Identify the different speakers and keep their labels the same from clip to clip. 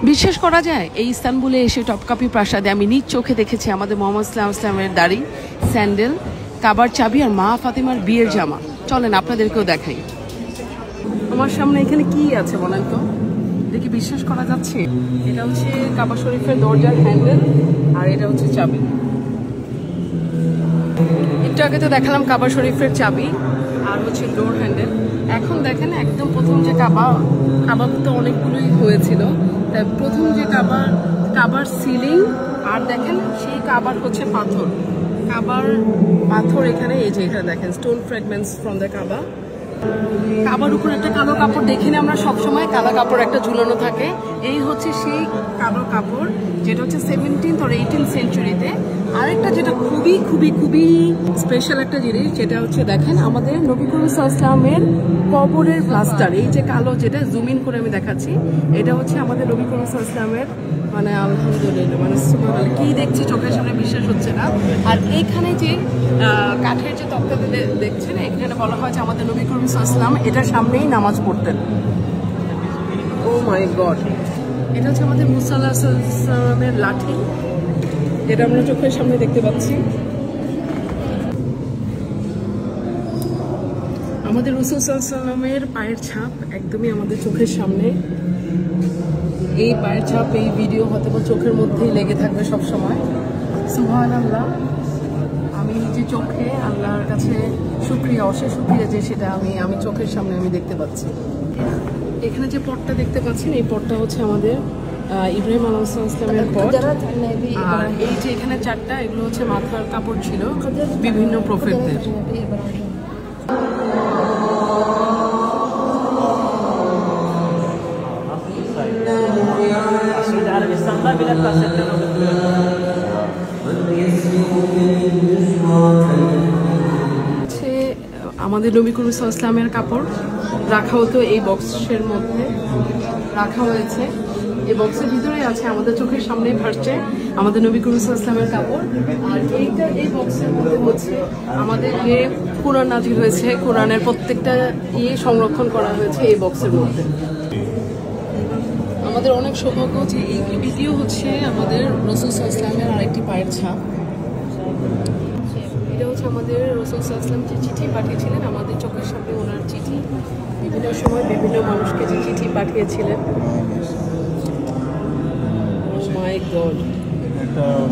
Speaker 1: বিশ্বাস করা যায় এই ইস্তানবুলে এসে টপকাপি প্রাসাদে আমি নিজ চোখে দেখেছি আমাদের মোহাম্মদ ইসলামের দাড়ি, স্যান্ডেল, কাবার চাবি আর মা ফাতিমার বিয়ের জামা। চলেন আপনাদেরকেও দেখাই। আমার সামনে এখানে কি আছে বলেন তো, দেখি বিশ্বাস করা যাচ্ছে? এটা হচ্ছে কাবা শরীফের দরজার হ্যান্ডেল আর এটা হচ্ছে চাবি। একটু আগে তো দেখালাম কাবা শরীফের চাবি আর হচ্ছে ডোর হ্যান্ডেল। এখন দেখেন একদম প্রথম যে কাবা তো অনেকগুলোই হয়েছিল, তাই প্রথম যে কাবার সিলিং আর দেখেন সেই কাবার হচ্ছে পাথর এখানে, এই যে এখানে দেখেন স্টোন ফ্র্যাগমেন্টস ফ্রম দ্য কাবার উপর একটা কালো কাপড় দেখি না আমরা সবসময়, কালো কাপড় একটা ঝুলানো থাকে। এই হচ্ছে সেই কালো কাপড় যেটা হচ্ছে 17th or 18th সেঞ্চুরিতে। আরেকটা যেটা খুবই খুবই খুবই স্পেশাল একটা জিনিস, যেটা হচ্ছে দেখেন আমাদের নবী করিম সাল্লাল্লাহু আলাইহি ওয়াসাল্লামের কবরের প্লাস্টার। এই যে কালো, যেটা জুম ইন করে আমি দেখাচ্ছি, এটা হচ্ছে আমাদের নবী করিম সাল্লাল্লাহু আলাইহি ওয়াসাল্লামের, মানে আলহামদুলিল্লাহ, মানে সুবহানাল্লাহ, কি দেখছি চোখের সামনে বিশ্বাস হচ্ছে না। আর এইখানে যে কাঠের যে তক্তাতে দেখছেন, এখানে বলা হয় যে আমাদের নবী করিম সাল্লাল্লাহু আলাইহি ওয়াসাল্লাম এটার সামনেই নামাজ পড়তেন। ও মাই গড, এটা হচ্ছে আমাদের মুসা আলাইহিস সালামের লাঠি, এটা আমরা চোখের সামনে দেখতে পাচ্ছি। আমাদের রাসূল সাল্লাল্লাহু আলাইহি ওয়াসাল্লামের পায়ের ছাপ একদমই আমাদের চোখের সামনে। এই পায়ের ছাপ, এই ভিডিও হয়তো চোখের মধ্যেই লেগে থাকবে সব সময়। সুবহানাল্লাহ, আমি নিজে চোখে আল্লাহর কাছে শুকরিয়া, অশেষ শুকরিয়া যে সেটা আমি চোখের সামনে আমি দেখতে পাচ্ছি। এখানে যে পটটা দেখতে পাচ্ছেন, এই পটটা হচ্ছে আমাদের ইব্রাহিম আলাইহিস সালামের পট। আর এই যে এখানে চারটা, এগুলো হচ্ছে মাথার কাপড় ছিল বিভিন্ন প্রফেটদের। আমাদের নবী করিম সাল্লাল্লাহু আলাইহি ওয়াসাল্লামের কাপড় রাখা হতো এই বক্সের মধ্যে রাখা হয়েছে। এই বক্সের ভিতরে আছে আমাদের চোখের সামনে ভাসছে আমাদের নবী করিম সাল্লাল্লাহু আলাইহি ওয়াসাল্লামের কাপড়। আর এই বক্সের মধ্যে হচ্ছে আমাদের যে কোরআন নাজিল হয়েছে, কোরআনের প্রত্যেকটা সংরক্ষণ করা হয়েছে এই বক্সের মধ্যে। আমাদের অনেক সৌভাগ্য যে এই ভিডিও হচ্ছে আমাদের রাসূল সাল্লাল্লাহু আলাইহি ওয়াসাল্লামের আরেকটি পায়ের ছাপ। এটা হচ্ছে আমাদের রাসূল সাল্লাল্লাহু আলাইহি ওয়াসাল্লাম যে চিঠি পাঠিয়েছিলেন, আমাদের চোখের সামনে ওনার চিঠি, বিভিন্ন সময় বিভিন্ন মানুষকে যে চিঠি পাঠিয়েছিলেন। মাই গড,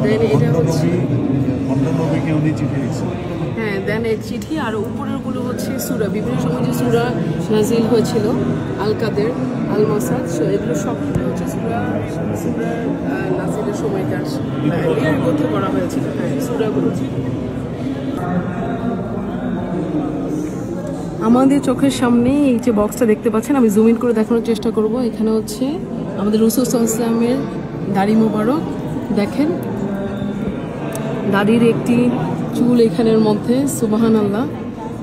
Speaker 1: দেন এটা হচ্ছে হ্যাঁ, দেন এই চিঠি আর উপরের গুলো হচ্ছে সূরা, বিভিন্ন সময় যে সূরা নাজিল হয়েছিল, আল কাদের, আল মাসাদ, এগুলো সবগুলো হচ্ছে সূরা নাজিলের সময়কার লিপিবদ্ধ করা হয়েছিল। হ্যাঁ, সূরাগুলো আমাদের চোখের সামনে এই যে বক্সটা দেখতে পাচ্ছেন, আমি জুম ইন করে দেখানোর চেষ্টা করব। এখানে হচ্ছে আমাদের রাসূল সাল্লাল্লাহু আলাইহি ওয়াসাল্লামের দাড়ি মোবারক, দেখেন দাড়ির একটি চুল এখানের মধ্যে, সুবহানাল্লাহ।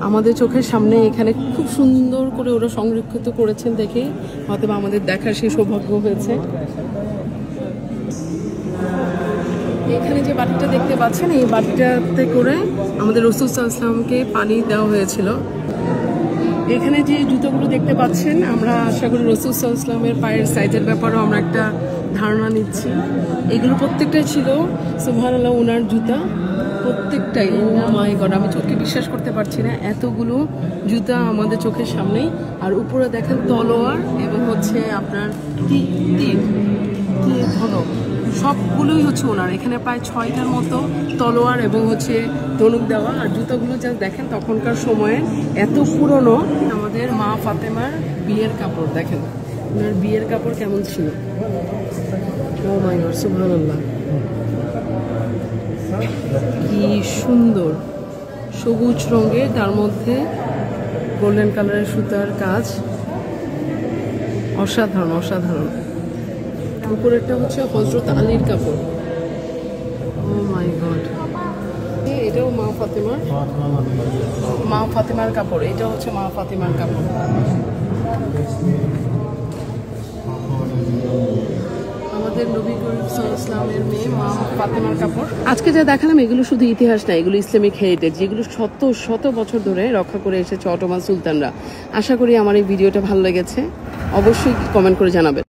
Speaker 1: আমাদের চোখের সামনে এখানে খুব সুন্দর করে ওরা সংরক্ষিত করেছেন, দেখে হয়তো আমাদের দেখার সেই সৌভাগ্য হয়েছে। এখানে যে বাটিটা দেখতে পাচ্ছেন, এই বাটিটাতে করে আমাদের রাসূল সাল্লাল্লাহু আলাইহি ওয়াসাল্লামকে পানি দেওয়া হয়েছিল। এখানে যে জুতোগুলো দেখতে পাচ্ছেন, আমরা আশা করি রাসূল সাল্লাল্লাহু আলাইহি ওয়াসাল্লামের পায়ের সাইজের ব্যাপারেও আমরা একটা ধারণা নিচ্ছি। এগুলো প্রত্যেকটাই ছিল সুবহানাল্লাহ ওনার জুতা, প্রত্যেকটাই। ও মাই গড, আমি চোখে বিশ্বাস করতে পারছি না, এতগুলো জুতা আমাদের চোখের সামনেই। আর উপরে দেখেন তলোয়ার এবং হচ্ছে আপনার তীর ধনুক, সবগুলোই হচ্ছে ওনার। এখানে প্রায় 6টার মতো তলোয়ার এবং হচ্ছে ধনুক দেওয়া। আর জুতাগুলো যা দেখেন তখনকার সময়ে এত পুরনো। আমাদের মা ফাতেমার বিয়ের কাপড় দেখেন, ওনার বিয়ের কাপড় কেমন ছিল। ও মাই গড, সুবহানাল্লাহ, কি সুন্দর, সবুজ রঙের, তার মধ্যে গোল্ডেন কালারের সুতার কাজ, অসাধারণ অসাধারণ। উপরেরটা হচ্ছে হযরত আলীর কাপড়। ও মাই গড, এটাও মা ফাতেমার কাপড়, এটা হচ্ছে মা ফাতেমার কাপড়। আমাদের নবী করিম সাল্লাল্লাহু আলাইহি ওয়াসাল্লামের মেয়ে মা ফাতেমার কাপড়। আজকে যা দেখালাম এগুলো শুধু ইতিহাস না, এগুলো ইসলামিক হেরিটেজ, যেগুলো শত শত বছর ধরে রক্ষা করে এসেছে অটোমান সুলতানরা। আশা করি আমার এই ভিডিওটা ভালো লেগেছে, অবশ্যই কমেন্ট করে জানাবেন।